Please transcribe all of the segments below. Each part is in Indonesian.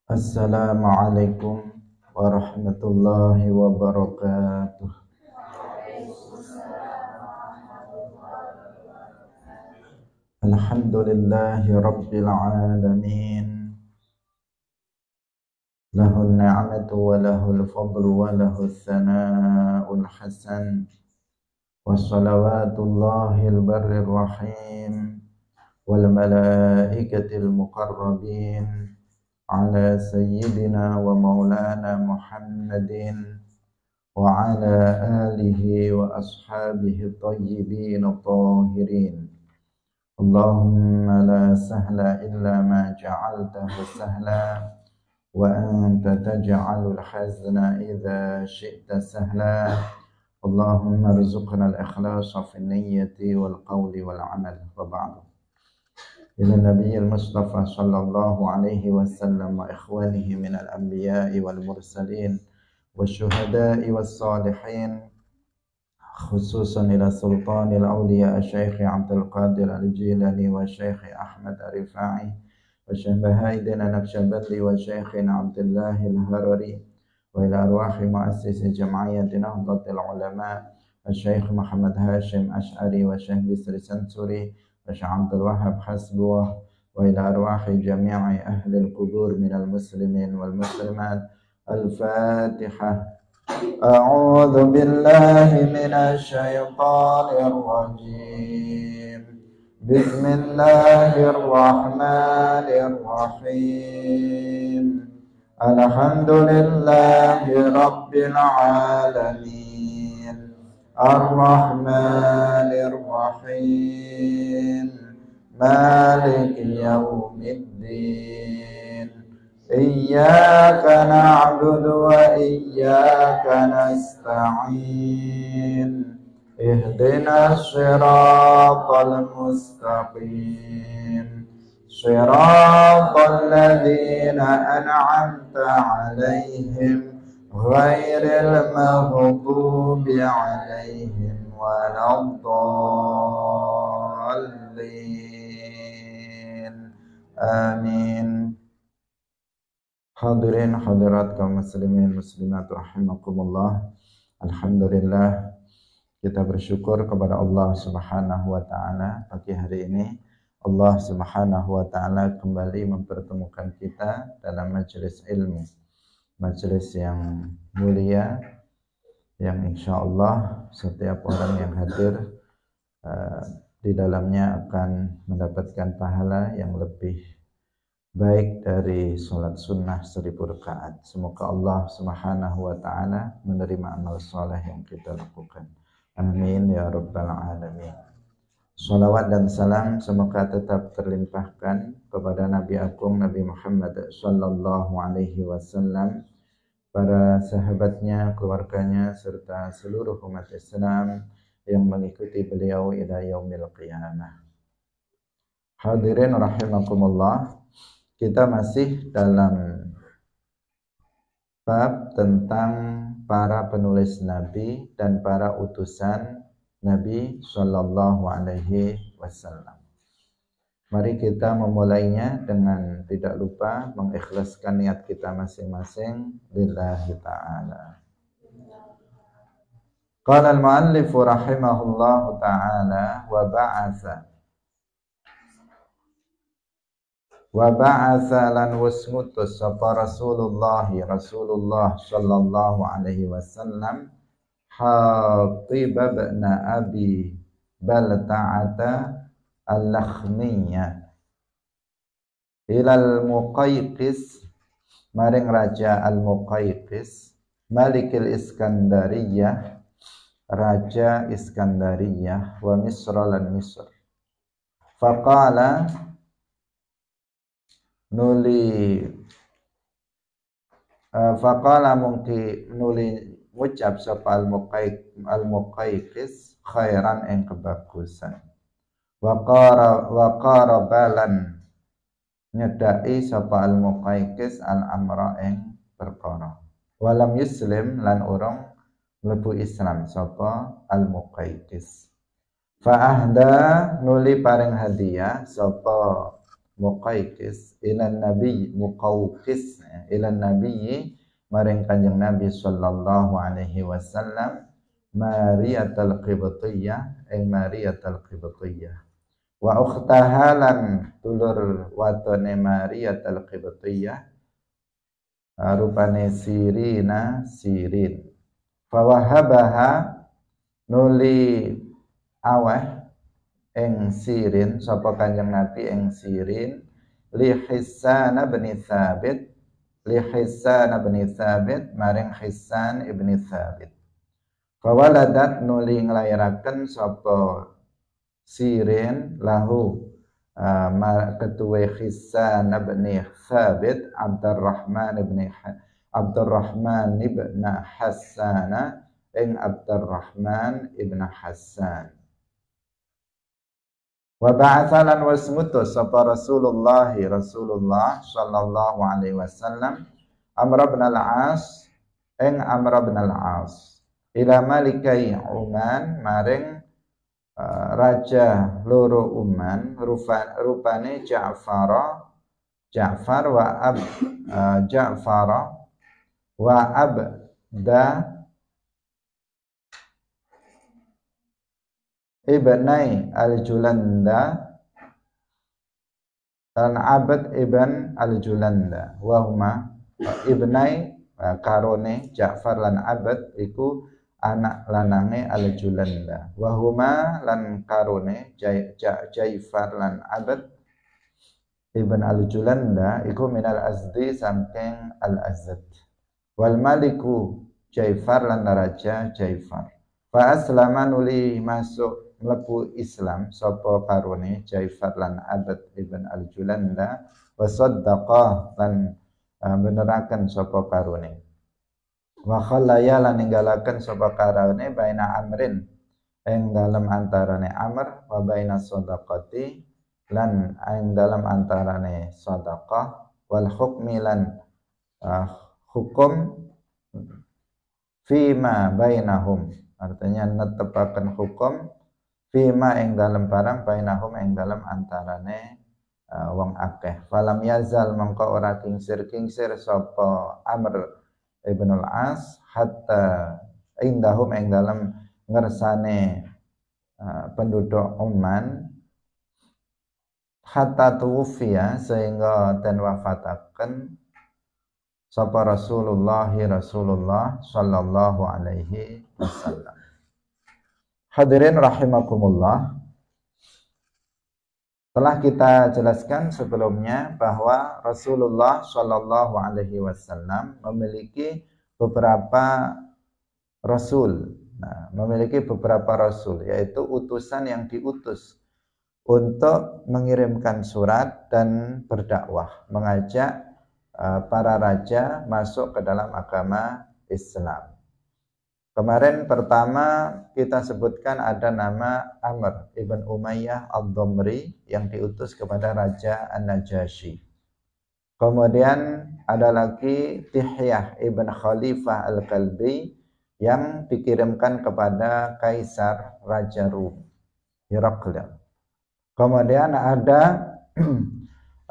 Assalamualaikum warahmatullahi wabarakatuh. Alhamdulillahi rabbil alamin. Lahul ni'matu wa lahul fadlu wa lahul thana'ul hasan. Wassalawatullahil barrir rahim wal malaikatil muqarrabin ala sayyidina wa maulana Muhammadin wa ala alihi wa ashabihi tayyibin tahirin. Allahumma la sahla illa ma ja'altahu sahla wa anta taj'alul hazna idza syi'ta sahla. Allahumma rzuqna al-ikhlasa fi niyyati wal qawli wal amal. Wa ba'du. Ila nabiyil Mustafa sallallahu alaihi wasallam wa ikhwanihi minal anbiya'i wal mursalin wasyuhada'i was salihin, khususan ila sultanil awliya Syekh Abdul Qadir Al-Jilani wa Syekh Ahmad Ar-Rifa'i wa Syekh Bahaidin An-Naqsyabandi wa Syekh Abdullah Al-Harari wa ila arwahi muassis jam'iyyati Nahdlatul Ulama Syekh Muhammad Hashim Ash'ari wa Syekh Bisri Sansuri wa Syekh Abdul Wahab Hasbuh wa ila arwahi jami'i ahli al-qubur minal muslimin wal muslimat. Al-Fatihah. A'udzu billahi minasy syaithanir rajim. Bismillahirrahmanirrahim. Alhamdulillahi rabbil alamin. Ar-Rahmanir Rahim. Maliki yaumiddin. Iyyaka na'budu wa iyyaka nasta'in. Ihdinas siratal mustaqim. Siratal ladzina an'amta 'alaihim ghairil maghdubi 'alaihim waladdallin. Amin. Hadirin hadirat kaum muslimin muslimat rahimakumullah. Alhamdulillah, kita bersyukur kepada Allah Subhanahu wa taala. Pagi hari ini Allah Subhanahu wa taala kembali mempertemukan kita dalam majelis ilmu. Majelis yang mulia yang insyaallah setiap orang yang hadir di dalamnya akan mendapatkan pahala yang lebih baik dari sholat sunnah 1000 rakaat. Semoga Allah Subhanahu wa taala menerima amal soleh yang kita lakukan. Amin ya rabbal alamin. Shalawat dan salam semoga tetap terlimpahkan kepada Nabi Agung Nabi Muhammad sallallahu alaihi wasallam, para sahabatnya, keluarganya serta seluruh umat Islam yang mengikuti beliau ila yaumil qiyamah. Hadirin rahimakumullah. Kita masih dalam bab tentang para penulis Nabi dan para utusan Nabi Sallallahu Alaihi Wasallam. Mari kita memulainya dengan tidak lupa mengikhlaskan niat kita masing-masing lillahi ta'ala. Qala al-muallif rahimahullahu ta'ala wa ba'atsa lan wasmutus sapa Rasulullah sallallahu alaihi wasallam Hatib bin Abi Balta'ata al-Lakhmiyah ilal Muqayqis maring Raja al-Muqayqis Malikil Iskandariyah, Raja Iskandariyah wa Misra lan Misr. Faqala faqala mungki nuli ngucap sapa al-Muqayqis khairan ing kebagusan. Wa qarabalan nyedai sapa al-Muqayqis al-amra ing perkara. Walam yuslim lan urung mlebu Islam sapa al-Muqayqis. Fa ahda nuli paring hadiah sapa Muqawqis ilan nabi Muqawqis ilan nabi maring Kanjeng Nabi sallallahu alaihi wasallam Mariyatul Qibtiyah ing Mariyatul Qibtiyah wa ukhtahalan dulur wadone Mariyatul Qibtiyah rupane Sirina Sirin fawahabaha nuli aweh ing Sirin sapa Kanjeng Nabi ing Sirin li Hissan bin Thabit maring Hissan ibn Thabit fawaladat nuli nglairaken sapa Sirin lahu ketuwe Hissan bin Thabit Abdurrahman ibn Hassan ing Abdurrahman ibn Hassan wa ba'athalan wasmutus sapa Rasulullah sallallahu alaihi wasallam Amr bin al-As ila malikai Uman maring raja loro Uman rupane Ja'far wa Abda ibnai al-Julanda dan Abd ibn al-Julanda wa huma ibnai karone Ja'far lan Abd iku anak lanange al-Julanda wa huma lan karone Ja'far lan Abd ibn al-Julanda iku minal Azdi saking al-Azd wal maliku Ja'far lan raja Ja'far fa aslama nuli masuk mlebu Islam sapa karone Ja'far lan Abd ibn al-Julanda wa saddaqah lan beneraken sapa karone wa khallaya lan ninggalaken sapa karone baina amrin ing dalem antarane amr wa baina sadaqati lan ing dalem antarane sedekah wal hukmi lan hukum fima bainahum artinya netepaken hukum fima ing dalem barang bainahum ing dalem antarane wong akeh falam yazal mangko ora kingsir sapa Amr ibn al-As hatta indahum ing dalem ngersane penduduk Oman hatta tuwfiya sehingga den wafataken sapa Rasulullah sallallahu alaihi wasallam. Hadirin rahimakumullah, telah kita jelaskan sebelumnya bahwa Rasulullah sallallahu alaihi wasallam memiliki beberapa rasul. Memiliki beberapa rasul, yaitu utusan yang diutus untuk mengirimkan surat dan berdakwah, mengajak para raja masuk ke dalam agama Islam. Kemarin pertama kita sebutkan ada nama Amr ibn Umayyah al-Dhamri yang diutus kepada Raja An-Najasyi. Kemudian ada lagi Dihyah ibn Khalifah al-Kalbi yang dikirimkan kepada Kaisar Raja Rum, Heraklion. Kemudian ada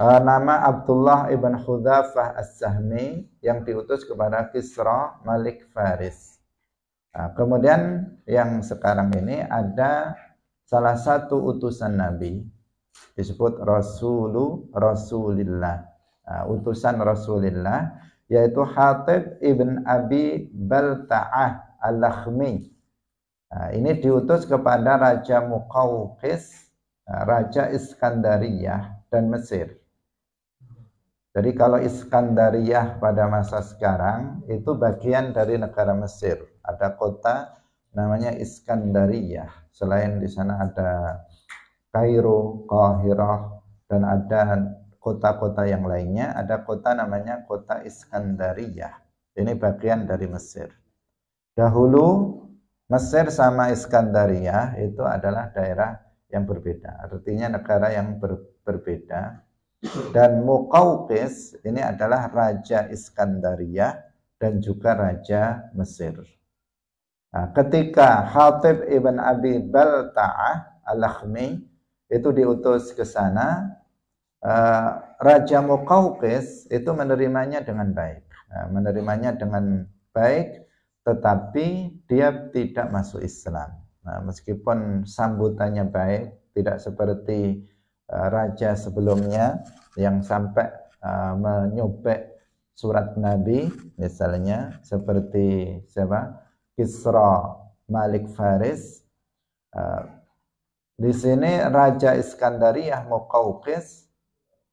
nama Abdullah ibn Hudzafah as-Sahmi yang diutus kepada Kisra Malik Faris. Kemudian yang sekarang ini ada salah satu utusan Nabi disebut Rasulillah, utusan Rasulillah, yaitu Hatib ibn Abi Balta'ah al-Lakhmi. Ini diutus kepada Raja Muqawqis, Raja Iskandariyah dan Mesir. Jadi kalau Iskandariyah pada masa sekarang itu bagian dari negara Mesir. Ada kota namanya Iskandariyah. Selain di sana ada Kairo, Qahirah, dan ada kota-kota yang lainnya. Ada kota namanya kota Iskandariyah. Ini bagian dari Mesir. Dahulu Mesir sama Iskandariyah itu adalah daerah yang berbeda. Artinya negara yang berbeda. Dan Muqawqis ini adalah Raja Iskandariyah dan juga Raja Mesir. Ketika Hatib ibn Abi Balta'ah al-Lakhmi itu diutus ke sana, Raja Muqawqis itu menerimanya dengan baik. Menerimanya dengan baik, tetapi dia tidak masuk Islam. Nah, meskipun sambutannya baik, tidak seperti raja sebelumnya yang sampai menyobek surat Nabi, misalnya seperti siapa? Kisra Malik Faris. Di sini Raja Iskandariyah Muqawqis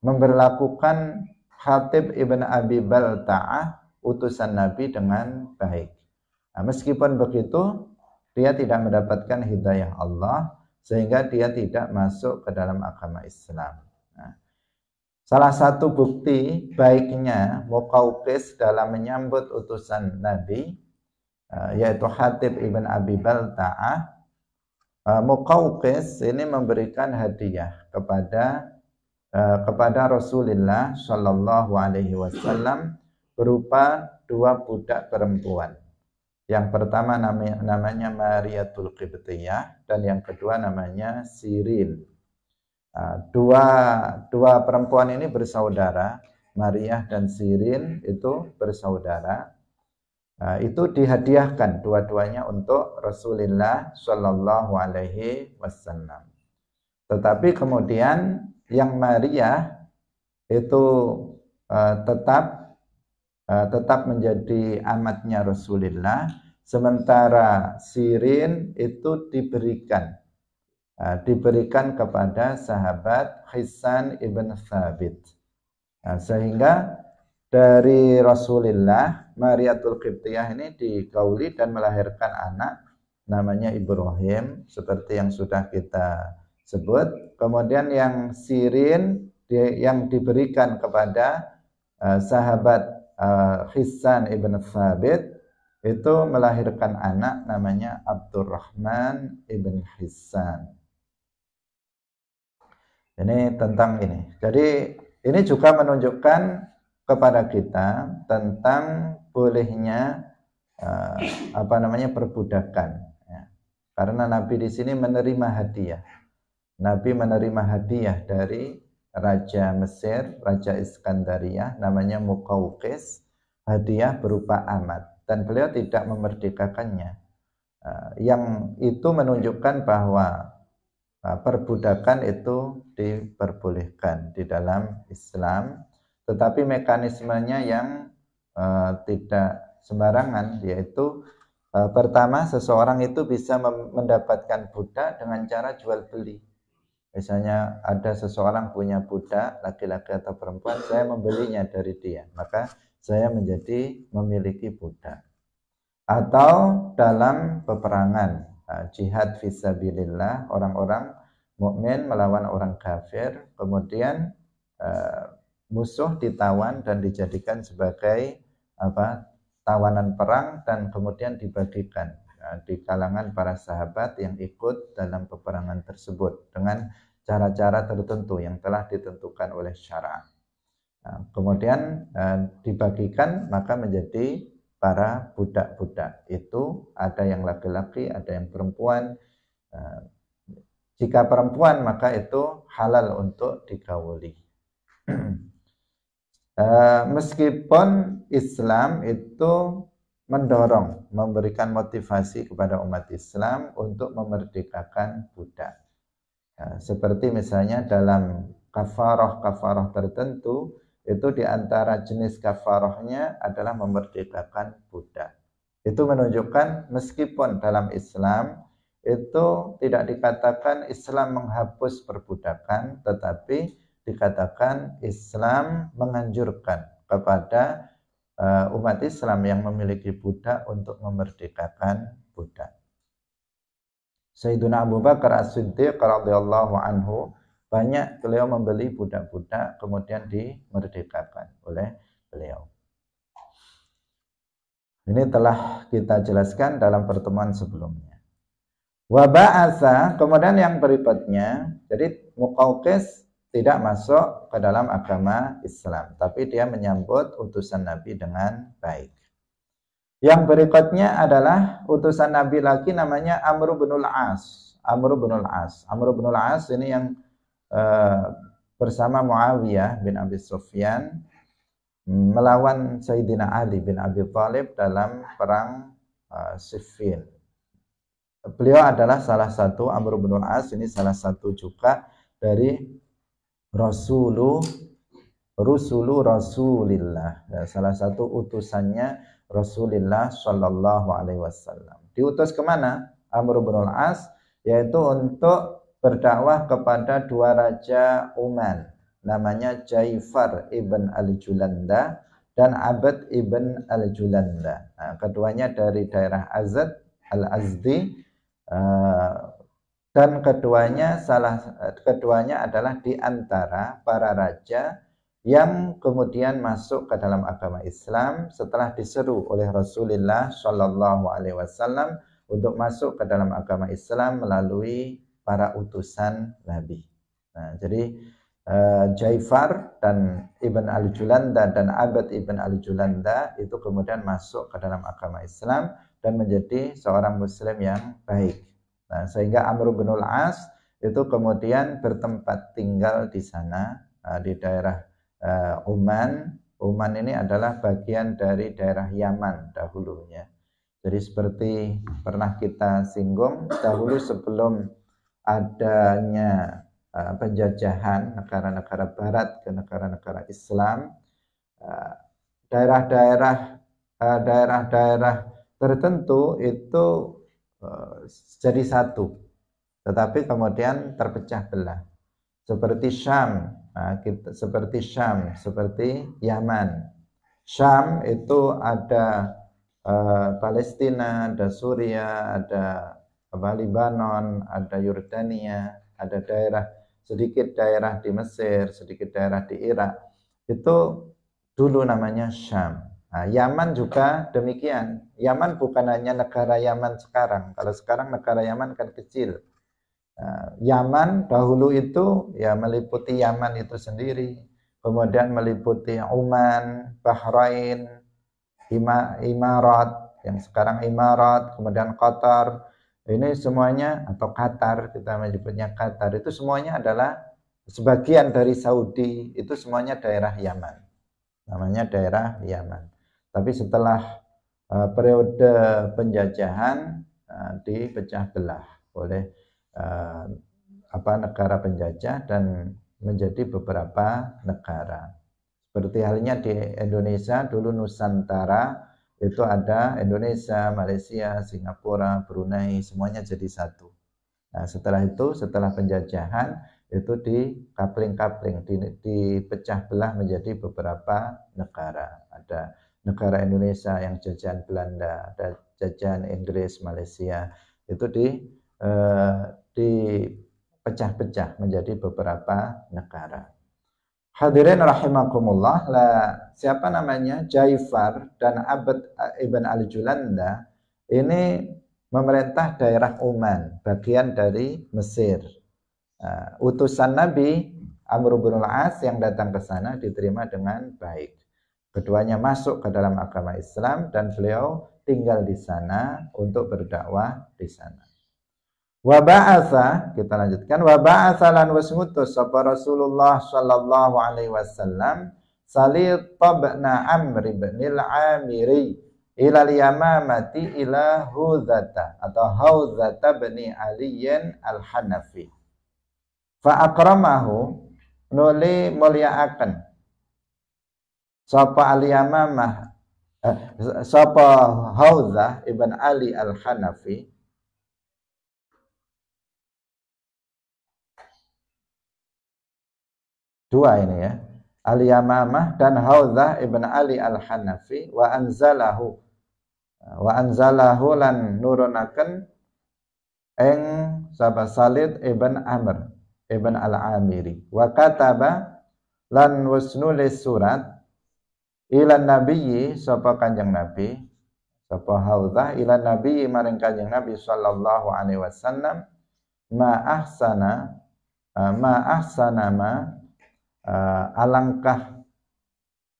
memberlakukan Hatib ibn Abi Balta'ah utusan Nabi dengan baik. Nah, meskipun begitu, dia tidak mendapatkan hidayah Allah sehingga dia tidak masuk ke dalam agama Islam. Nah, salah satu bukti baiknya Muqawqis dalam menyambut utusan Nabi, yaitu Hatib ibn Abi Balta'ah. Muqawqis ini memberikan hadiah kepada Rasulullah Shallallahu Alaihi Wasallam berupa 2 budak perempuan. Yang pertama namanya Mariyatul Qibtiyah dan yang kedua namanya Sirin. Dua perempuan ini bersaudara, Maryah dan Sirin itu bersaudara. Itu dihadiahkan dua-duanya untuk Rasulullah Shallallahu Alaihi Wasallam. Tetapi kemudian yang Maryah itu tetap menjadi amatnya Rasulullah, sementara Sirin itu diberikan kepada sahabat Hisan ibn Thabit. Sehingga dari Rasulullah, Mariyatul Qibtiyah ini digauli dan melahirkan anak namanya Ibrahim, seperti yang sudah kita sebut. Kemudian yang Sirin yang diberikan kepada sahabat Hisan ibn Thabit itu melahirkan anak namanya Abdurrahman ibn Hisan. Ini tentang ini. Jadi ini juga menunjukkan kepada kita tentang bolehnya perbudakan. Ya. Karena Nabi di sini menerima hadiah. Nabi menerima hadiah dari Raja Mesir, Raja Iskandariyah, namanya Muqawqis, hadiah berupa amat, dan beliau tidak memerdekakannya. Yang itu menunjukkan bahwa perbudakan itu diperbolehkan di dalam Islam, tetapi mekanismenya yang tidak sembarangan, yaitu pertama, seseorang itu bisa mendapatkan budak dengan cara jual beli. Misalnya ada seseorang punya budak, laki-laki atau perempuan, saya membelinya dari dia, maka saya menjadi memiliki budak. Atau dalam peperangan, jihad fisabilillah, orang-orang mukmin melawan orang kafir, kemudian musuh ditawan dan dijadikan sebagai tawanan perang dan kemudian dibagikan di kalangan para sahabat yang ikut dalam peperangan tersebut dengan cara-cara tertentu yang telah ditentukan oleh syara'. Kemudian dibagikan, maka menjadi para budak-budak. Itu ada yang laki-laki, ada yang perempuan. Jika perempuan, maka itu halal untuk digauli. Meskipun Islam itu mendorong, memberikan motivasi kepada umat Islam untuk memerdekakan budak. Seperti misalnya dalam kafarah tertentu, itu diantara jenis kafarahnya adalah memerdekakan budak. Itu menunjukkan meskipun dalam Islam itu tidak dikatakan Islam menghapus perbudakan, tetapi dikatakan Islam menganjurkan kepada umat Islam yang memiliki budak untuk memerdekakan budak. Sayyiduna Abu Bakar As-Siddiq radhiyallahu anhu, banyak beliau membeli budak-budak kemudian dimerdekakan oleh beliau. Ini telah kita jelaskan dalam pertemuan sebelumnya. Wa ba'atsa, kemudian yang berikutnya, jadi Muqawqis tidak masuk ke dalam agama Islam, tapi dia menyambut utusan Nabi dengan baik. Yang berikutnya adalah utusan Nabi lagi, namanya Amr bin al-As. Amr bin al-As ini yang bersama Muawiyah bin Abi Sufyan melawan Sayyidina Ali bin Abi Thalib dalam perang Siffin. Beliau adalah salah satu, Amr bin Al-As ini salah satu juga dari Rasulillah, ya, salah satu utusannya Rasulullah Shallallahu Alaihi Wasallam. Diutus kemana Amr bin Al-As? Yaitu untuk berdakwah kepada dua raja Oman, namanya Jaifar ibn al-Julanda dan Abad ibn al-Julanda. Nah, keduanya dari daerah Azad al-Azdi, dan keduanya adalah di antara para raja yang kemudian masuk ke dalam agama Islam setelah diseru oleh Rasulullah Shallallahu Alaihi Wasallam untuk masuk ke dalam agama Islam melalui para utusan Nabi. Nah, jadi Jaifar dan Ibn al-Julanda dan Abad Ibn al-Julanda itu kemudian masuk ke dalam agama Islam dan menjadi seorang muslim yang baik. Nah, sehingga Amr bin Al-As itu kemudian bertempat tinggal di sana, di daerah Oman. Oman ini adalah bagian dari daerah Yaman dahulunya. Jadi seperti pernah kita singgung dahulu sebelum adanya penjajahan negara-negara barat ke negara-negara Islam, daerah-daerah tertentu itu jadi satu, tetapi kemudian terpecah belah. Seperti Syam, seperti Yaman. Syam itu ada Palestina, ada Suria, ada Libanon, ada Yordania, ada sedikit daerah di Mesir, sedikit daerah di Irak. Itu dulu namanya Syam. Nah, Yaman juga demikian. Yaman bukan hanya negara Yaman sekarang. Kalau sekarang negara Yaman kan kecil. Yaman dahulu itu ya meliputi Yaman itu sendiri, kemudian meliputi Oman, Bahrain, Imarat, yang sekarang Imarat, kemudian Qatar. Ini semuanya, atau Qatar, kita menyebutnya Qatar, itu semuanya adalah sebagian dari Saudi, itu semuanya daerah Yaman. Namanya daerah Yaman. Tapi setelah periode penjajahan dipecah belah oleh negara penjajah dan menjadi beberapa negara. Seperti halnya di Indonesia, dulu Nusantara itu ada Indonesia, Malaysia, Singapura, Brunei, semuanya jadi satu. Nah, setelah itu, setelah penjajahan itu dikapling-kapling, dipecah belah menjadi beberapa negara. Ada negara Indonesia yang jajahan Belanda, ada jajahan Inggris, Malaysia, itu dipecah-pecah menjadi beberapa negara. Hadirin rahimakumullah, siapa namanya? Jaifar dan Abad Ibn al-Julanda ini memerintah daerah Oman, bagian dari Mesir. Utusan Nabi Amr bin Al-As yang datang ke sana diterima dengan baik. Keduanya masuk ke dalam agama Islam dan beliau tinggal di sana untuk berdakwah di sana. Wa ba'atha, kita lanjutkan, wa ba'atha lan wasmutus sapa Rasulullah sallallahu alaihi wasallam Salit bin Amr bin al-Amiri ila al-Yamamati ila Huzata atau Hauzata bin Aliyin al-Hanafi. Fa akramahu, nuli mulyaaken sapa al-Yamamah, sapa Hauzah ibn Ali al-Hanafi. Dua ini ya, Al-Yamamah dan Hauzah ibn Ali al-Hanafi. Wa anzalahu lan nurunaken ing sapa Salid ibn Amr ibn al-Amiri. Wa kataba lan wasnulis surat ila nabiyyi sapa kanjeng Nabi, sapa Hauzah ila nabiyyi maring kanjeng Nabi sallallahu alaihi wasallam ma ahsana alangkah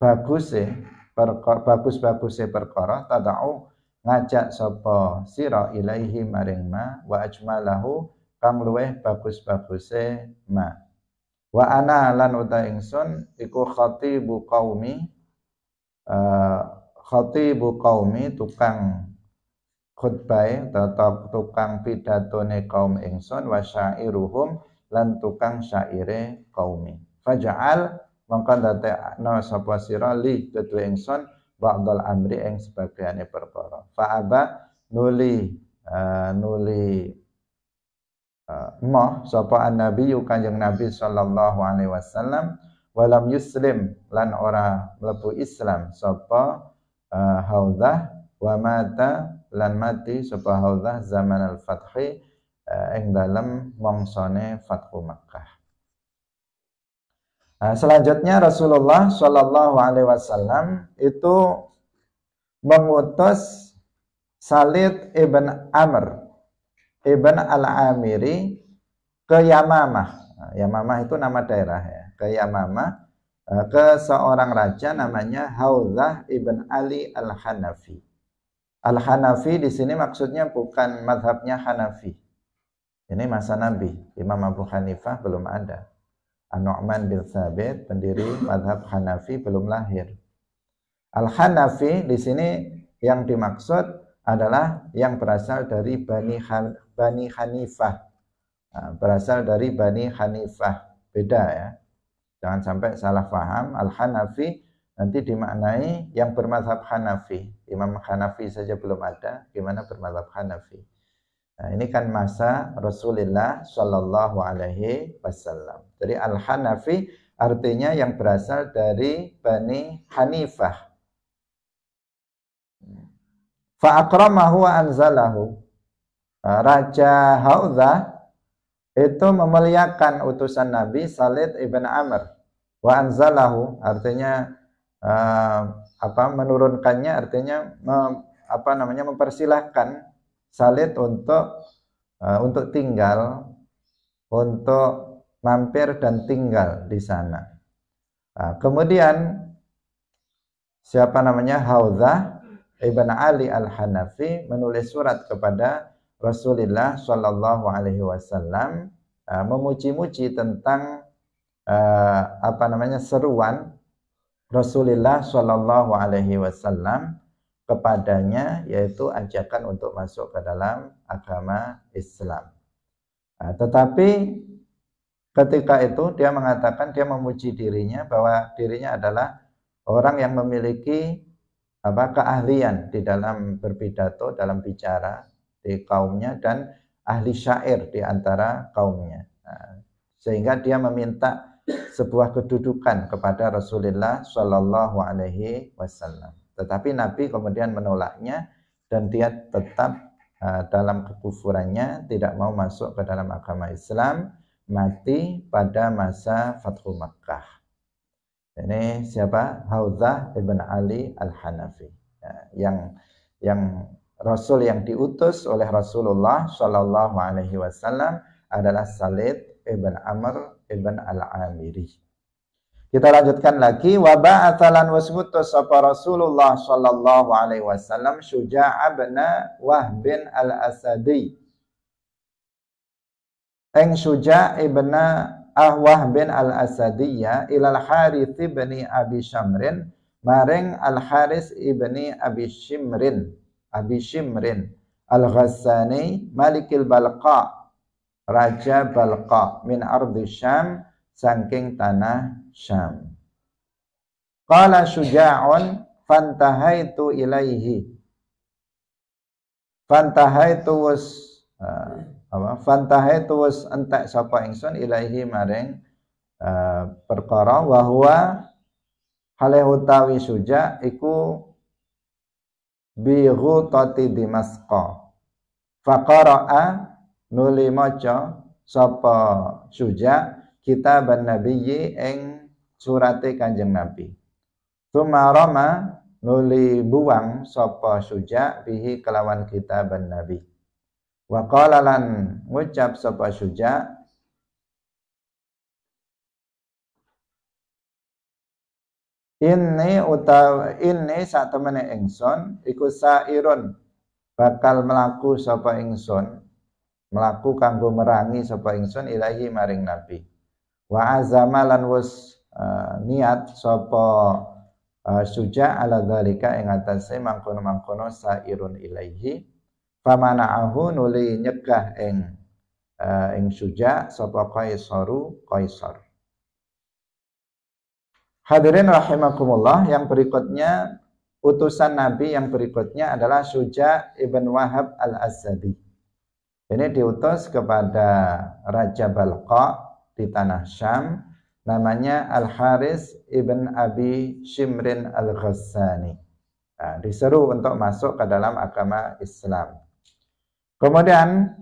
bagus-baguse perkara tadau ngajak sapa sira ilaihi maring ma wa ajmalahu kang luweh bagus-baguse ma. Wa ana lan uta ingsun iku khatibu qaumi tukang khutbah tetap tukang pidatone kaum ingsun wa syairuhum lan tukang syaire qaumi. Faja'al mongko dadekno sapa sira li kedue ingsun ba'dal amri ing sebagiane perkara. Fa aba nuli moh sapa an-nabi kanjeng Nabi sallallahu alaihi wasallam walam yuslim lan ora mlebu Islam sapa Haudzah wa mata lan mati sapa Haudzah zaman al-fathi ing dalem mongsone Fathu Makkah. Selanjutnya Rasulullah sallallahu alaihi wasallam itu mengutus Salid ibn Amr ibn al-Amiri ke Yamamah. Yamamah itu nama daerah ya. Ke Yamamah ke seorang raja namanya Haudzah ibn Ali al-Hanafi. Al-Hanafi di sini maksudnya bukan mazhabnya Hanafi. Ini masa Nabi. Imam Abu Hanifah belum ada. An-Nu'man bin Tsabit pendiri mazhab Hanafi belum lahir. Al-Hanafi di sini yang dimaksud adalah yang berasal dari Bani Hanifah. Berasal dari Bani Hanifah. Beda ya. Jangan sampai salah paham. Al-Hanafi nanti dimaknai yang bermazhab Hanafi. Imam Hanafi saja belum ada, gimana bermazhab Hanafi? Nah, ini kan masa Rasulullah Shallallahu Alaihi Wasallam. Jadi Al-Hanafi artinya yang berasal dari Bani Hanifah. Fa'akramahu wa anzalahu. Raja Haudzah itu memuliakan utusan Nabi Salid ibn Amr. Wa anzalahu artinya menurunkannya artinya mempersilahkan Salid untuk tinggal, untuk mampir dan tinggal di sana. Kemudian siapa namanya Haudzah ibn Ali al-Hanafi menulis surat kepada Rasulullah Shallallahu Alaihi Wasallam memuji-muji tentang seruan Rasulullah Shallallahu Alaihi Wasallam kepadanya, yaitu ajakan untuk masuk ke dalam agama Islam. Tetapi ketika itu dia mengatakan, dia memuji dirinya bahwa dirinya adalah orang yang memiliki keahlian di dalam berpidato, dalam bicara di kaumnya, dan ahli syair di antara kaumnya. Sehingga dia meminta sebuah kedudukan kepada Rasulullah Shallallahu Alaihi Wasallam. Tetapi Nabi kemudian menolaknya dan dia tetap dalam kekufurannya, tidak mau masuk ke dalam agama Islam, mati pada masa Fathu Makkah. Ini siapa? Haudzah ibn Ali al-Hanafi. Yang Rasul yang diutus oleh Rasulullah Shallallahu Alaihi Wasallam adalah Salid ibn Amr ibn al-Amiri. Kita lanjutkan lagi. Wa ba'atsalan wasbutus sapa Rasulullah Shallallahu Alaihi Wasallam Syuja' bin Wahb al-Asadi. Eng Syuja' ibn Wahb al-Asadiyya ilal Harits bin Abi Syamrin maring al-Haris ibni Abi Shimrin al-Ghassani Malikil Balqa, Raja Balqa min ardi Syam, saking tanah Syam. Qala Syuja'un fantahaitu ilaihi. Fantahaitu was entek sapa ingsun ilaihi maring perkara wa huwa hale utawi Syuja' iku bi ghutati Dimasqa. Faqara'a nuli maca sapa Syuja' kitaban nabiyyi ing surate Kanjeng Nabi. Tumarama nuli buang sapa Syuja' bihi kelawan kitaban Nabi. Wa qala lan ngucap sapa Syuja' Inni satemene ingsun iku sairun bakal melaku sapa ingsun, melaku kanggo merangi sapa ingsun ilahi maring Nabi. Wa azama lan wis niat sapa Suja ala dzalika ing atase mangkono-mangkono sairun ilaihi famana'ahu nuli nyegah ing Suja sapa Qaisar. Hadirin rahimakumullah, yang berikutnya utusan Nabi yang berikutnya adalah Suja ibn Wahab al-Azadi. Ini diutus kepada Raja Balqa di tanah Syam, namanya Al-Haris ibn Abi Shimrin al-Ghassani. Nah, diseru untuk masuk ke dalam agama Islam. Kemudian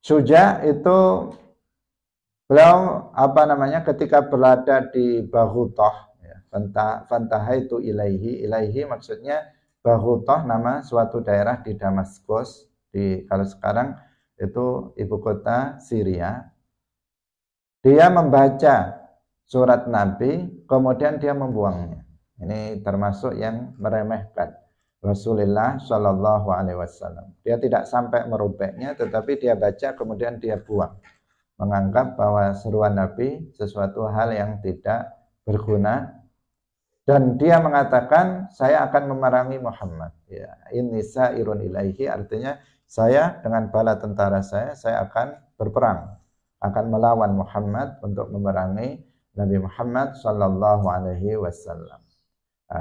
Suja itu beliau ketika berada di Baghutah, ya, fantahaitu ilaihi maksudnya Baghutah nama suatu daerah di Damaskus, kalau sekarang itu ibu kota Syria. Dia membaca surat Nabi, kemudian dia membuangnya. Ini termasuk yang meremehkan Rasulullah Shallallahu Alaihi Wasallam. Dia tidak sampai merobeknya, tetapi dia baca kemudian dia buang, menganggap bahwa seruan Nabi sesuatu hal yang tidak berguna, dan dia mengatakan saya akan memerangi Muhammad. Ya, inni sa'irun ilaihi, artinya saya dengan bala tentara saya akan berperang, akan melawan Muhammad untuk memerangi Nabi Muhammad Sallallahu Alaihi Wasallam.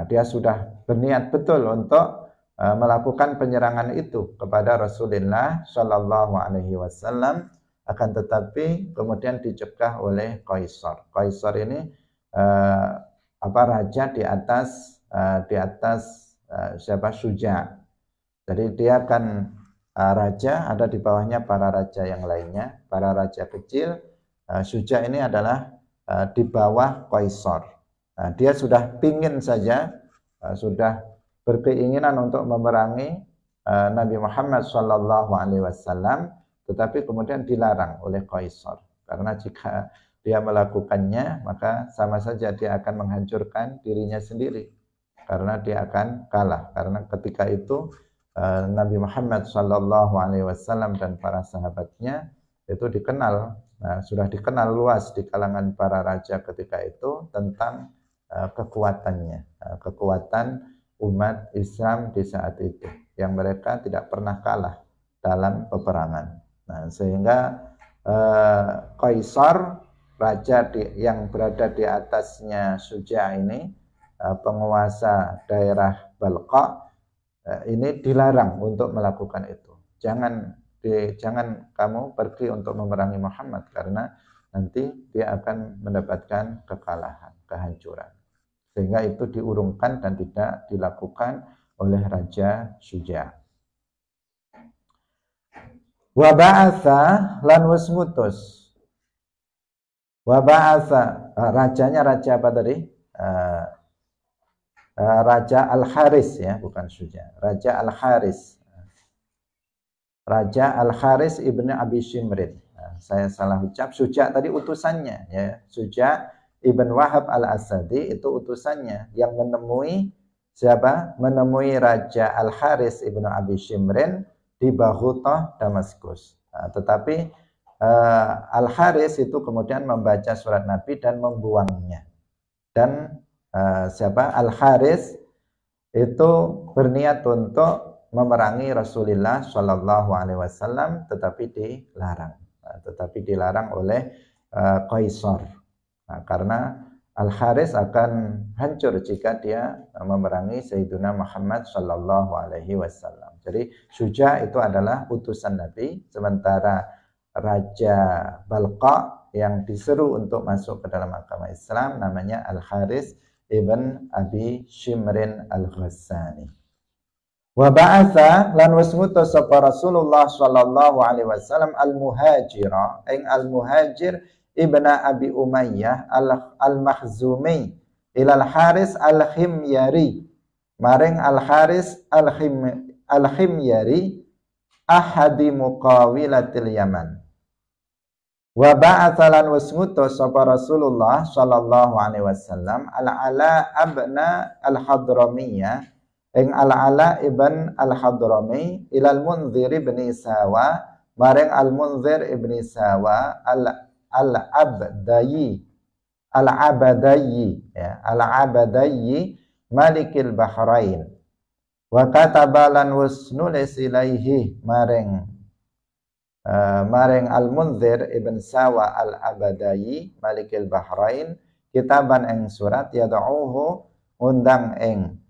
Dia sudah berniat betul untuk melakukan penyerangan itu kepada Rasulullah Sallallahu Alaihi Wasallam. Akan tetapi kemudian dicegah oleh Qaisar. Qaisar ini raja di atas siapa Suja. Jadi dia kan raja, ada di bawahnya para raja yang lainnya, para raja kecil. Suja ini adalah di bawah Qaisar. Dia sudah pingin saja, sudah berkeinginan untuk memerangi Nabi Muhammad SAW. Tetapi kemudian dilarang oleh Qaisar, karena jika dia melakukannya maka sama saja dia akan menghancurkan dirinya sendiri, karena dia akan kalah. Karena ketika itu Nabi Muhammad SAW dan para sahabatnya itu sudah dikenal luas di kalangan para raja ketika itu tentang kekuatannya, kekuatan umat Islam di saat itu, yang mereka tidak pernah kalah dalam peperangan. Nah, sehingga Qaisar, raja yang berada di atasnya Suja ini, penguasa daerah Balqa, ini dilarang untuk melakukan itu. Jangan kamu pergi untuk memerangi Muhammad, karena nanti dia akan mendapatkan kekalahan, kehancuran. Sehingga itu diurungkan dan tidak dilakukan oleh Raja Suja. Wa ba'atha lan wis ngutus. Wa ba'atha, rajanya raja apa tadi? Raja Al-Haris, ya, bukan Suja. Raja Al-Haris. Raja Al-Haris ibnu Abi Shimrin. Saya salah ucap. Suja tadi utusannya, ya. Suja ibn Wahab al-Asadi itu utusannya yang menemui siapa? Menemui Raja Al-Haris ibnu Abi Shimrin di Baghutah, Damaskus. Tetapi Al-Haris itu kemudian membaca surat Nabi dan membuangnya. Dan Al-Haris itu berniat untuk memerangi Rasulullah Shallallahu Alaihi Wasallam, tetapi dilarang oleh Qaisar. Karena Al-Haris akan hancur jika dia memerangi Sayyidina Muhammad Shallallahu Alaihi Wasallam. Jadi Suja itu adalah utusan Nabi, sementara Raja Balqa yang diseru untuk masuk ke dalam agama Islam namanya Al-Haris ibn Abi Shimrin al-Ghassani. Wa ba'atha lan wasmutus sapa Rasulullah Shallallahu Alaihi Wasallam al-muhajira ing al-muhajir ibna Abi Umayyah al-Makhzumi ilal Haris al-Himyari maring al-Haris al-Himyari ahadi muqawilatil Yaman. Wa ba'athalan wasmutus sapa Rasulullah Shallallahu Alaihi Wasallam al-Ala abna al-Hadramiyah ing al-Ala ibn al-Hadrami ilal Munzir ibn Sawa maring Al-Munzir ibni Sawa Al-Abdayi ya, Al-Abdayi Malikil Bahrain. Wa katabalan was nulis ilaihi maring Al-Munzir ibn Sawa Al-Abdayi Malikil Bahrain kitaban ing surat yad'uhu undang ing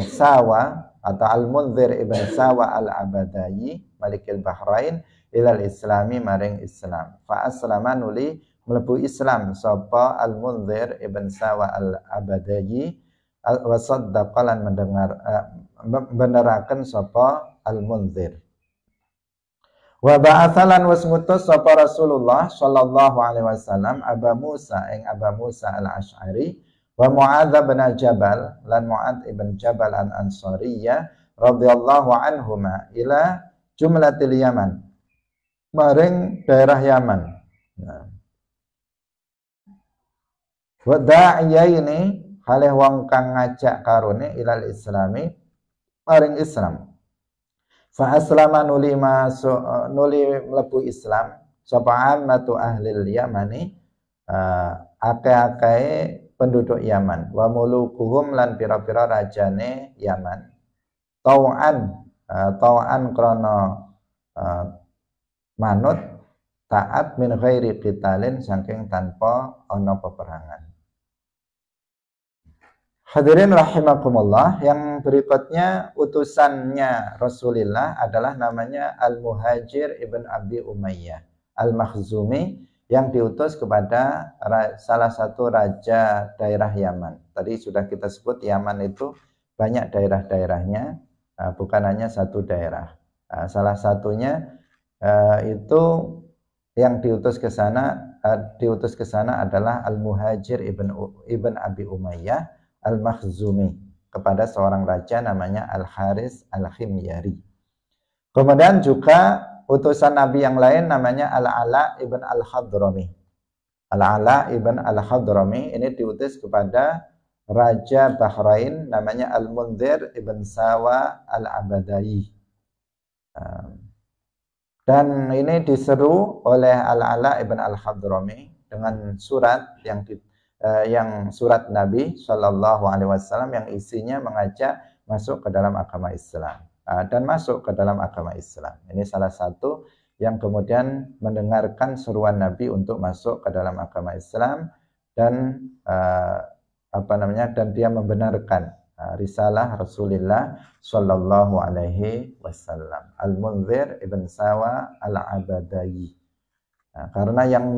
Sawa atau Al-Munzir ibn Sawa Al-Abdayi Malikil Bahrain ilal islami maring Islam. Fa aslama nuli mlebu Islam sapa Al-Munzir ibn Sawa Al-Abdayi wa saddaqa lan beneraken sapa Al-Munzir. Wa ba'atsalan was ngutus sapa Rasulullah sallallahu alaihi wasallam Aba Musa ing Aba Musa Al-Asy'ari wa Mu'adz bin Jabal lan Mu'adz ibn Jabal Al-Ansariyah radhiyallahu anhuma ila jumlatil Yaman maring daerah Yaman. Wa da'iyaini halih wong kang ngajak karone ilal islami maring Islam. Fa aslama nuli mlebu Islam sapa ammatu ahlil Yamani akeh-akeh penduduk Yaman wa mulukuhum lan pira-pira rajane Yaman tau'an krana manut taat min ghairi qitalin saking tanpa ana peperangan. Hadirin rahimakumullah, yang berikutnya utusannya Rasulullah adalah namanya Al-Muhajir ibn Abi Umayyah Al-Makhzumi yang diutus kepada salah satu raja daerah Yaman. Tadi sudah kita sebut Yaman itu banyak daerah-daerahnya, bukan hanya satu daerah. Salah satunya itu yang diutus ke sana adalah Al-Muhajir ibn Abi Umayyah Al-Makhzumi kepada seorang raja namanya Al-Haris Al-Khimyari. Kemudian juga utusan Nabi yang lain namanya Al-Ala ibn Al-Hadrami. Al-Ala ibn Al-Hadrami ini diutus kepada raja Bahrain namanya Al-Munzir ibn Sawa Al-Abdayi. Dan ini diseru oleh Al-Ala ibn Al-Hadrami dengan surat yang surat Nabi Shallallahu Alaihi Wasallam yang isinya mengajak masuk ke dalam agama Islam dan masuk ke dalam agama Islam. Ini salah satu yang kemudian mendengarkan seruan Nabi untuk masuk ke dalam agama Islam dan dan dia membenarkan risalah Rasulullah Shallallahu Alaihi Wasallam. Al-Munzir ibn Sawa Al-Abdayi. Karena yang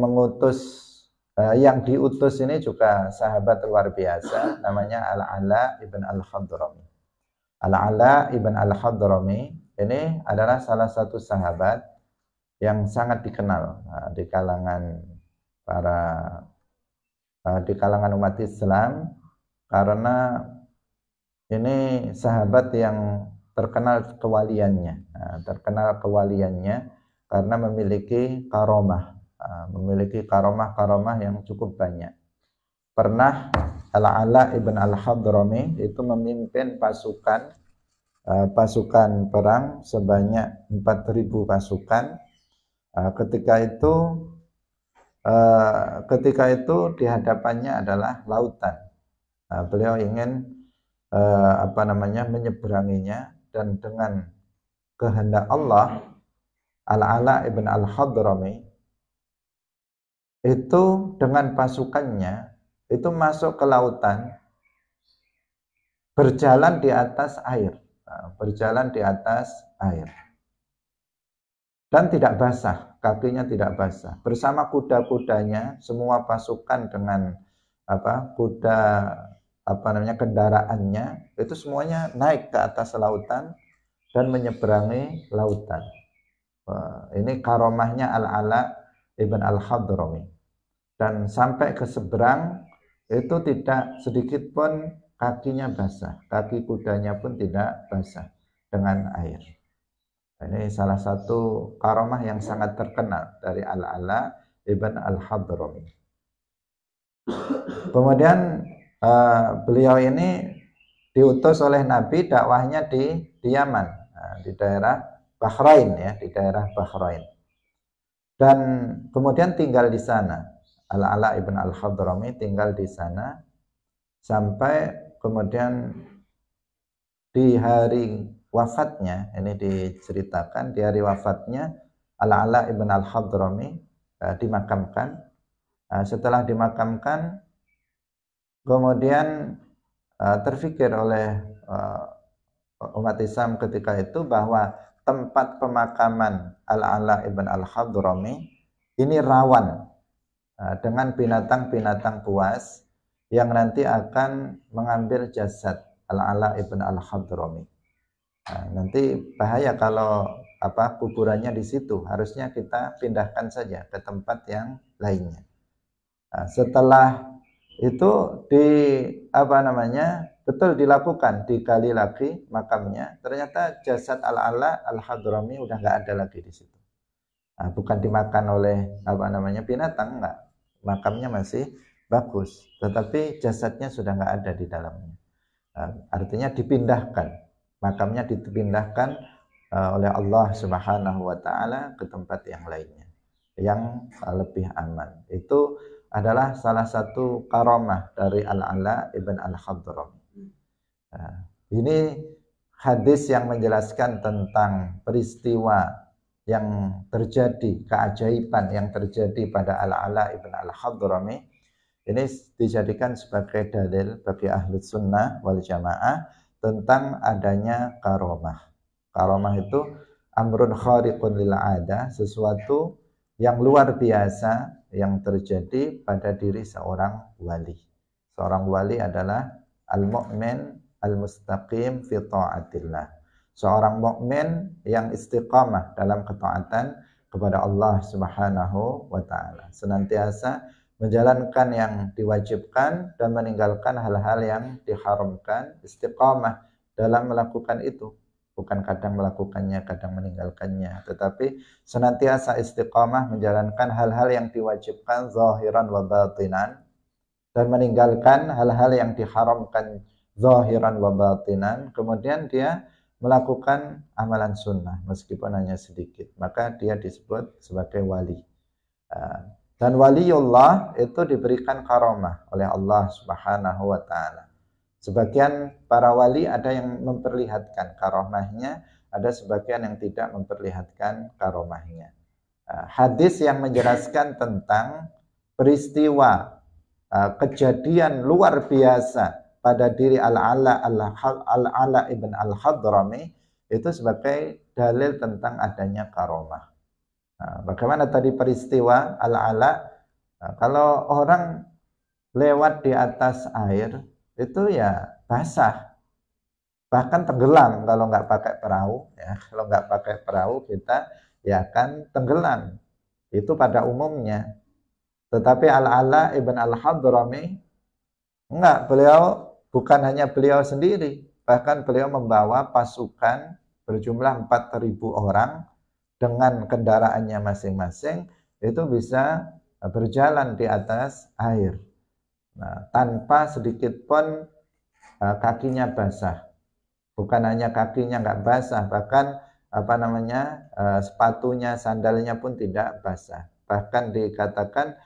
diutus ini juga sahabat luar biasa, namanya Al-Ala ibn Al-Hadrami. Al-Ala ibn Al-Hadrami ini adalah salah satu sahabat yang sangat dikenal di kalangan umat Islam, karena ini sahabat yang terkenal kewaliannya karena memiliki karomah yang cukup banyak. Pernah Al-Ala ibn Al-Hadrami itu memimpin pasukan perang sebanyak 4.000 pasukan. Ketika itu di hadapannya adalah lautan. Beliau ingin menyeberanginya, dan dengan kehendak Allah Al-Ala ibn Al-Hadrami itu dengan pasukannya itu masuk ke lautan, berjalan di atas air dan tidak basah, kakinya tidak basah, bersama kuda-kudanya. Semua pasukan dengan kendaraannya itu semuanya naik ke atas lautan dan menyeberangi lautan. Ini karomahnya Al-Ala ibn Al-Hadrami. Dan sampai ke seberang itu tidak sedikit pun kakinya basah, kaki kudanya pun tidak basah dengan air. Ini salah satu karomah yang sangat terkenal dari Al-Ala ibn Al-Hadrami. Kemudian beliau ini diutus oleh Nabi, dakwahnya di Yaman, di daerah Bahrain ya, di daerah Bahrain. Dan kemudian tinggal di sana. Al-Ala ibn al-Hadrami tinggal di sana sampai kemudian di hari wafatnya, ini diceritakan di hari wafatnya Al-Ala ibn al-Hadrami dimakamkan. Setelah dimakamkan, kemudian terfikir oleh umat Islam ketika itu bahwa tempat pemakaman Al-Ala ibn al-Hadrami ini rawan dengan binatang-binatang buas yang nanti akan mengambil jasad Al-Ala ibn al-Hadrami. Nanti bahaya kalau kuburannya di situ. Harusnya kita pindahkan saja ke tempat yang lainnya. Setelah itu betul dilakukan, digali lagi makamnya. Ternyata jasad Al-Ala al-Hadrami udah nggak ada lagi di situ. Bukan dimakan oleh binatang, enggak. Makamnya masih bagus, tetapi jasadnya sudah nggak ada di dalamnya. Artinya dipindahkan, makamnya dipindahkan oleh Allah Subhanahu wa taala ke tempat yang lainnya yang lebih aman. Itu adalah salah satu karamah dari Al-Ala ibn al-Hadrami. Ini hadis yang menjelaskan tentang peristiwa yang terjadi, keajaiban yang terjadi pada Al-Ala ibn al-Hadrami. Ini dijadikan sebagai dalil bagi ahlu sunnah wal jamaah tentang adanya karamah. Karamah itu amrun khariqun lil ada, sesuatu yang luar biasa yang terjadi pada diri seorang wali. Seorang wali adalah al-mu'min al-mustaqim fi ta'atillah. Seorang mukmin yang istiqamah dalam ketaatan kepada Allah Subhanahu wa taala. Senantiasa menjalankan yang diwajibkan dan meninggalkan hal-hal yang diharamkan, istiqamah dalam melakukan itu. Bukan kadang melakukannya, kadang meninggalkannya, tetapi senantiasa istiqamah menjalankan hal-hal yang diwajibkan zahiran wa batinan dan meninggalkan hal-hal yang diharamkan zahiran wa batinan. Kemudian dia melakukan amalan sunnah meskipun hanya sedikit, maka dia disebut sebagai wali. Dan waliullah itu diberikan karamah oleh Allah Subhanahu wa taala. Sebagian para wali ada yang memperlihatkan karamahnya, ada sebagian yang tidak memperlihatkan karamahnya. Hadis yang menjelaskan tentang peristiwa kejadian luar biasa pada diri Al-Ala ibn al-Hadrami itu sebagai dalil tentang adanya karamah. Bagaimana tadi peristiwa Al-Ala? Kalau orang lewat di atas air itu ya basah, bahkan tenggelam kalau nggak pakai perahu. Ya, kalau nggak pakai perahu kita ya akan tenggelam. Itu pada umumnya. Tetapi Al-Ala ibn al-Hadrami enggak, beliau bukan hanya beliau sendiri, bahkan beliau membawa pasukan berjumlah 4.000 orang dengan kendaraannya masing-masing, itu bisa berjalan di atas air. Nah, tanpa sedikit pun kakinya basah. Bukan hanya kakinya nggak basah, bahkan sepatunya, sandalnya pun tidak basah. Bahkan dikatakan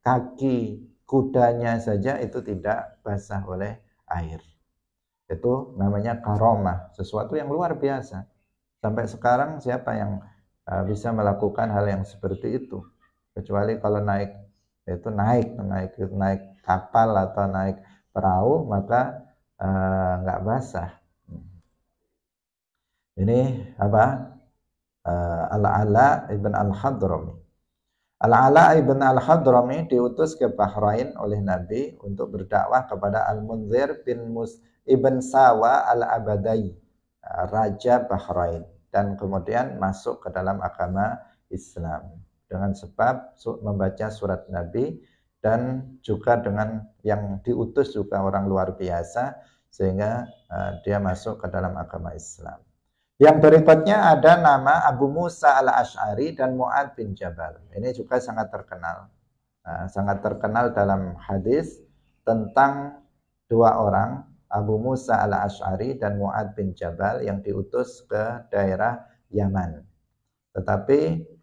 kaki kudanya saja itu tidak basah oleh air. Itu namanya karamah, sesuatu yang luar biasa. Sampai sekarang siapa yang bisa melakukan hal yang seperti itu? Kecuali kalau naik kapal atau naik perahu, maka nggak basah. Ini Al-Ala ibn al-Hadrami. Al-Ala ibn al-Hadrami diutus ke Bahrain oleh Nabi untuk berdakwah kepada Al-Munzir bin Ibn Sawa al-Abadai, Raja Bahrain, dan kemudian masuk ke dalam agama Islam dengan sebab membaca surat Nabi, dan juga dengan yang diutus juga orang luar biasa sehingga dia masuk ke dalam agama Islam. Yang berikutnya ada nama Abu Musa al-Ash'ari dan Mu'ad bin Jabal. Ini juga sangat terkenal dalam hadis tentang dua orang Abu Musa al-Asy'ari dan Mu'ad bin Jabal yang diutus ke daerah Yaman. Tetapi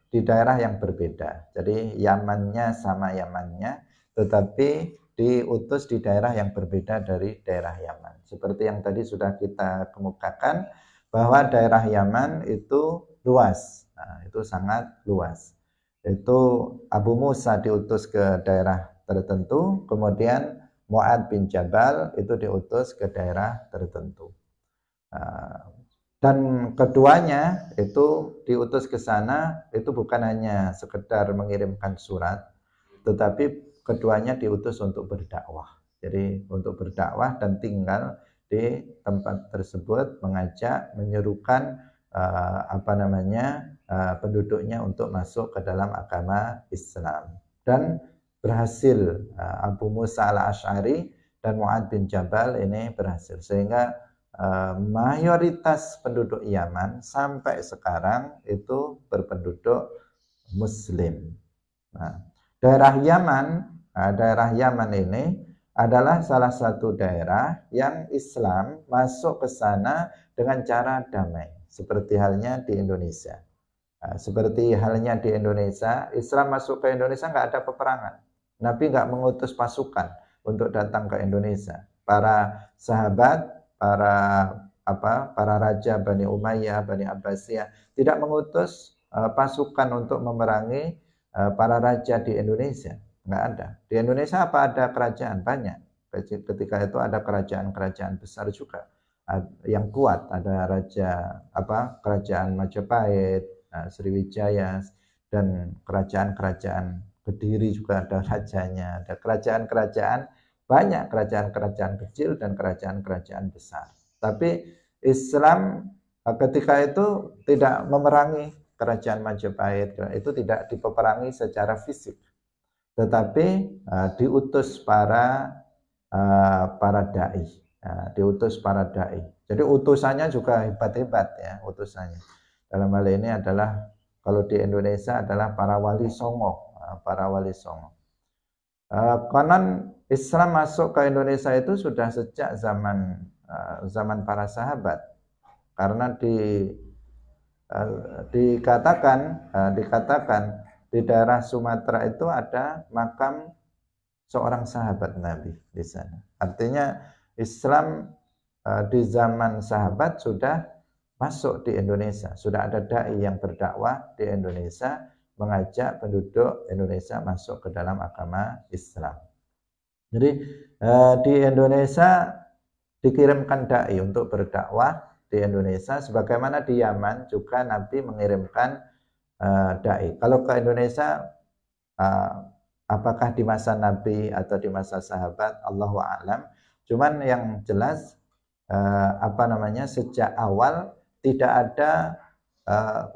di daerah yang berbeda. Jadi Yamannya sama Yamannya, tetapi diutus di daerah yang berbeda dari daerah Yaman. Seperti yang tadi sudah kita kemukakan, bahwa daerah Yaman itu luas. Nah, itu sangat luas. Itu Abu Musa diutus ke daerah tertentu, kemudian Mu'ad bin Jabal itu diutus ke daerah tertentu. Dan keduanya itu diutus ke sana itu bukan hanya sekedar mengirimkan surat, tetapi keduanya diutus untuk berdakwah. Jadi untuk berdakwah dan tinggal di tempat tersebut, mengajak, menyerukan penduduknya untuk masuk ke dalam agama Islam. Dan berhasil Abu Musa al-Asy'ari dan Mu'ad bin Jabal ini berhasil, sehingga mayoritas penduduk Yaman sampai sekarang itu berpenduduk Muslim. Nah, daerah Yaman ini adalah salah satu daerah yang Islam masuk ke sana dengan cara damai, seperti halnya di Indonesia. Seperti halnya di Indonesia, Islam masuk ke Indonesia nggak ada peperangan. Nabi nggak mengutus pasukan untuk datang ke Indonesia. Para sahabat, para raja Bani Umayyah, Bani Abbasiyah tidak mengutus pasukan untuk memerangi para raja di Indonesia. Nggak ada. Di Indonesia apa ada kerajaan? Banyak. Ketika itu ada kerajaan-kerajaan besar juga yang kuat. Ada kerajaan Majapahit, Sriwijaya, dan kerajaan-kerajaan Kediri juga ada rajanya. Ada kerajaan-kerajaan, banyak kerajaan-kerajaan kecil dan kerajaan-kerajaan besar. Tapi Islam ketika itu tidak memerangi kerajaan Majapahit, itu tidak dipeperangi secara fisik, tetapi diutus para dai, diutus para dai. Jadi utusannya juga hebat-hebat ya, utusannya. Dalam hal ini adalah, kalau di Indonesia adalah para wali songo, konon Islam masuk ke Indonesia itu sudah sejak zaman para sahabat, karena dikatakan di daerah Sumatera itu ada makam seorang sahabat Nabi di sana. Artinya Islam di zaman sahabat sudah masuk di Indonesia, sudah ada dai yang berdakwah di Indonesia, mengajak penduduk Indonesia masuk ke dalam agama Islam. Jadi di Indonesia dikirimkan dai untuk berdakwah di Indonesia, sebagaimana di Yaman juga Nabi mengirimkan dai. Kalau ke Indonesia, apakah di masa Nabi atau di masa sahabat, Allahu a'lam. Cuman yang jelas sejak awal tidak ada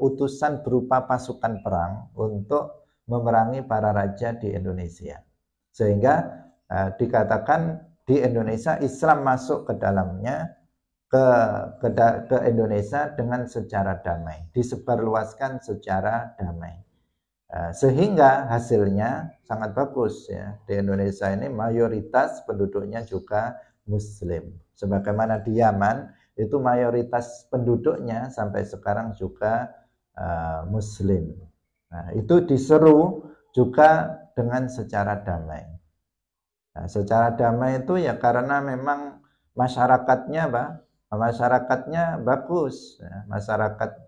utusan berupa pasukan perang untuk memerangi para raja di Indonesia, sehingga dikatakan di Indonesia Islam masuk ke dalamnya, ke Indonesia dengan secara damai, disebarluaskan secara damai, sehingga hasilnya sangat bagus ya. Di Indonesia ini mayoritas penduduknya juga Muslim, sebagaimana di Yaman itu mayoritas penduduknya sampai sekarang juga Muslim. Nah, itu diseru juga dengan secara damai. Nah, secara damai itu ya karena memang masyarakatnya bagus. Ya, masyarakat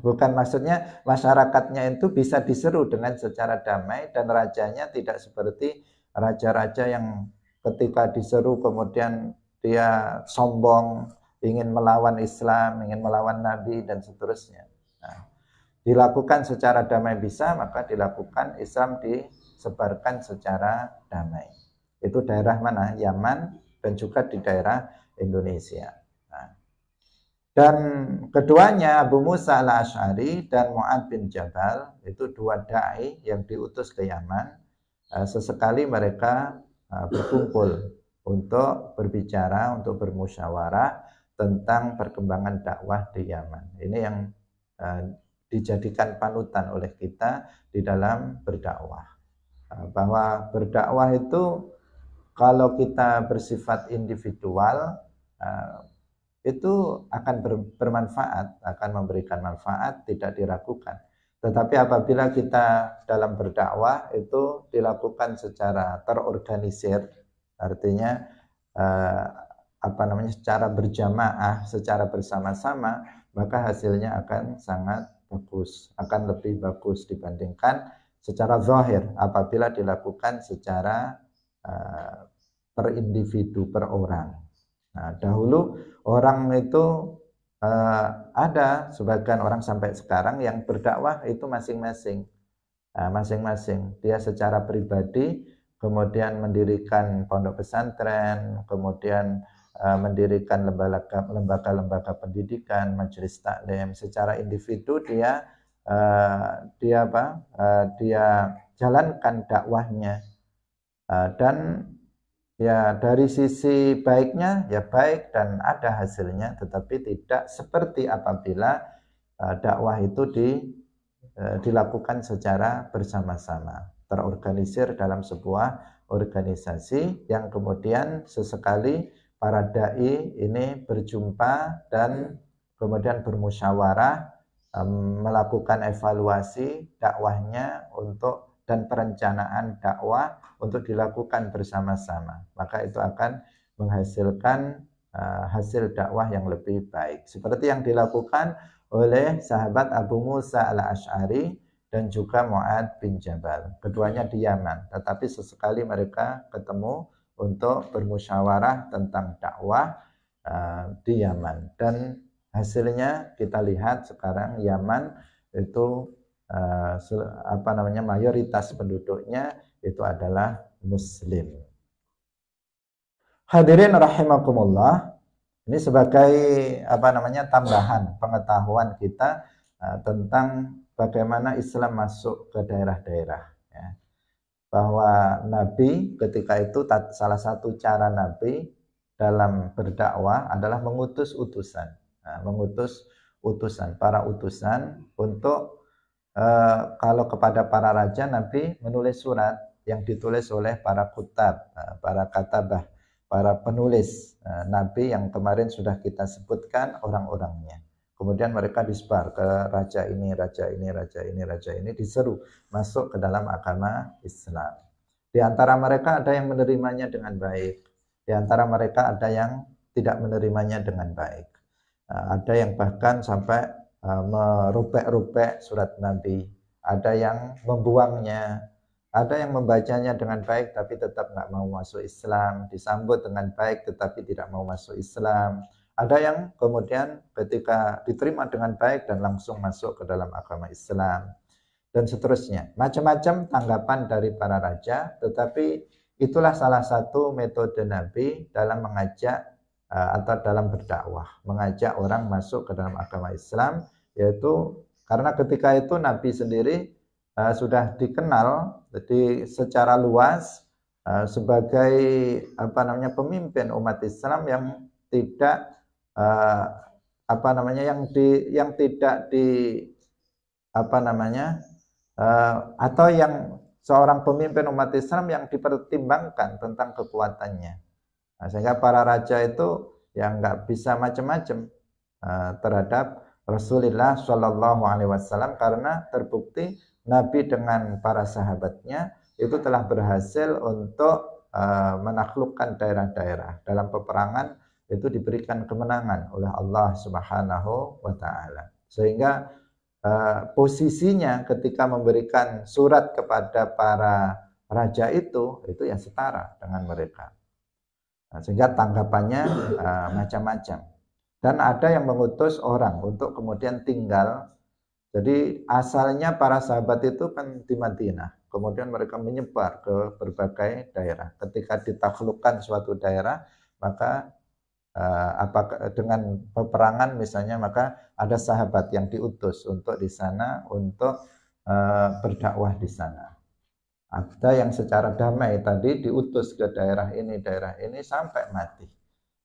bukan maksudnya masyarakatnya itu bisa diseru dengan secara damai, dan rajanya tidak seperti raja-raja yang ketika diseru kemudian dia sombong, ingin melawan Islam, ingin melawan Nabi, dan seterusnya. Nah, dilakukan secara damai bisa, maka dilakukan Islam disebarkan secara damai. Itu daerah mana? Yaman, dan juga di daerah Indonesia. Nah, dan keduanya Abu Musa al-Asy'ari dan Mu'ad bin Jabal itu dua dai yang diutus ke Yaman. Sesekali mereka berkumpul untuk berbicara, untuk bermusyawarah tentang perkembangan dakwah di Yaman. Ini yang dijadikan panutan oleh kita di dalam berdakwah. Bahwa berdakwah itu kalau kita bersifat individual, itu akan bermanfaat, akan memberikan manfaat, tidak diragukan. Tetapi apabila kita dalam berdakwah itu dilakukan secara terorganisir, artinya secara berjamaah, secara bersama-sama, maka hasilnya akan sangat bagus, akan lebih bagus dibandingkan secara zahir apabila dilakukan secara per individu, per orang. Nah, dahulu orang itu ada sebagian orang sampai sekarang yang berdakwah itu masing-masing. Masing-masing dia secara pribadi kemudian mendirikan pondok pesantren, kemudian mendirikan lembaga-lembaga pendidikan, majelis taklim. Secara individu dia jalankan dakwahnya, dan ya dari sisi baiknya ya baik dan ada hasilnya, tetapi tidak seperti apabila dakwah itu dilakukan secara bersama-sama, terorganisir dalam sebuah organisasi yang kemudian sesekali para dai ini berjumpa dan kemudian bermusyawarah, melakukan evaluasi dakwahnya dan perencanaan dakwah untuk dilakukan bersama-sama. Maka itu akan menghasilkan hasil dakwah yang lebih baik. Seperti yang dilakukan oleh sahabat Abu Musa al-Ash'ari dan juga Mu'ad bin Jabal. Keduanya di Yaman, tetapi sesekali mereka ketemu untuk bermusyawarah tentang dakwah di Yaman. Dan hasilnya kita lihat sekarang Yaman itu mayoritas penduduknya itu adalah Muslim. Hadirin rahimakumullah, ini sebagai tambahan pengetahuan kita tentang bagaimana Islam masuk ke daerah-daerah, ya. Bahwa Nabi ketika itu salah satu cara Nabi dalam berdakwah adalah mengutus utusan, para utusan untuk kalau kepada para raja Nabi menulis surat yang ditulis oleh para kutab, para katabah, para penulis Nabi yang kemarin sudah kita sebutkan orang-orangnya. Kemudian mereka disebar ke raja ini, raja ini, raja ini, raja ini, diseru masuk ke dalam agama Islam. Di antara mereka ada yang menerimanya dengan baik, di antara mereka ada yang tidak menerimanya dengan baik. Ada yang bahkan sampai merobek-robek surat Nabi, ada yang membuangnya, ada yang membacanya dengan baik tapi tetap nggak mau masuk Islam, disambut dengan baik tetapi tidak mau masuk Islam. Ada yang kemudian ketika diterima dengan baik dan langsung masuk ke dalam agama Islam, dan seterusnya. Macam-macam tanggapan dari para raja, tetapi itulah salah satu metode Nabi dalam mengajak atau dalam berdakwah, mengajak orang masuk ke dalam agama Islam, yaitu karena ketika itu Nabi sendiri sudah dikenal jadi secara luas sebagai pemimpin umat Islam yang tidak atau yang seorang pemimpin umat Islam yang dipertimbangkan tentang kekuatannya. Nah, sehingga para raja itu yang nggak bisa macam-macam terhadap Rasulullah Shallallahu Alaihi Wasallam, karena terbukti Nabi dengan para sahabatnya itu telah berhasil untuk menaklukkan daerah-daerah. Dalam peperangan itu diberikan kemenangan oleh Allah Subhanahu wa Ta'ala, sehingga posisinya ketika memberikan surat kepada para raja itu ya setara dengan mereka. Nah, sehingga tanggapannya macam-macam. Dan ada yang mengutus orang untuk kemudian tinggal. Jadi asalnya para sahabat itu kan di Madinah, kemudian mereka menyebar ke berbagai daerah. Ketika ditaklukkan suatu daerah, maka dengan peperangan misalnya, maka ada sahabat yang diutus untuk di sana untuk berdakwah di sana. Ada yang secara damai tadi diutus ke daerah ini sampai mati.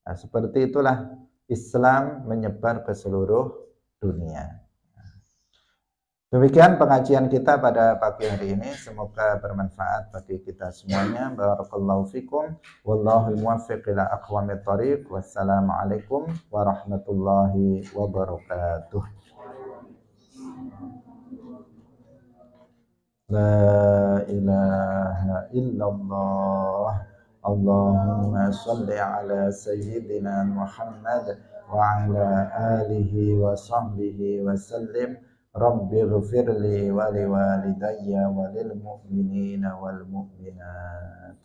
Nah, seperti itulah Islam menyebar ke seluruh dunia. Demikian pengajian kita pada pagi hari ini, semoga bermanfaat bagi kita semuanya. Barakallahu fikum, wallahu muwaffiq ila aqwamit thoriq. Wassalamualaikum warahmatullahi wabarakatuh. La ilaha illallah. Allahumma salli ala sayyidina Muhammad wa ala alihi wa sahbihi wa sallim. Rabbi ghfirli wa liwalidayya wa lil mu'minina wal mu'minat.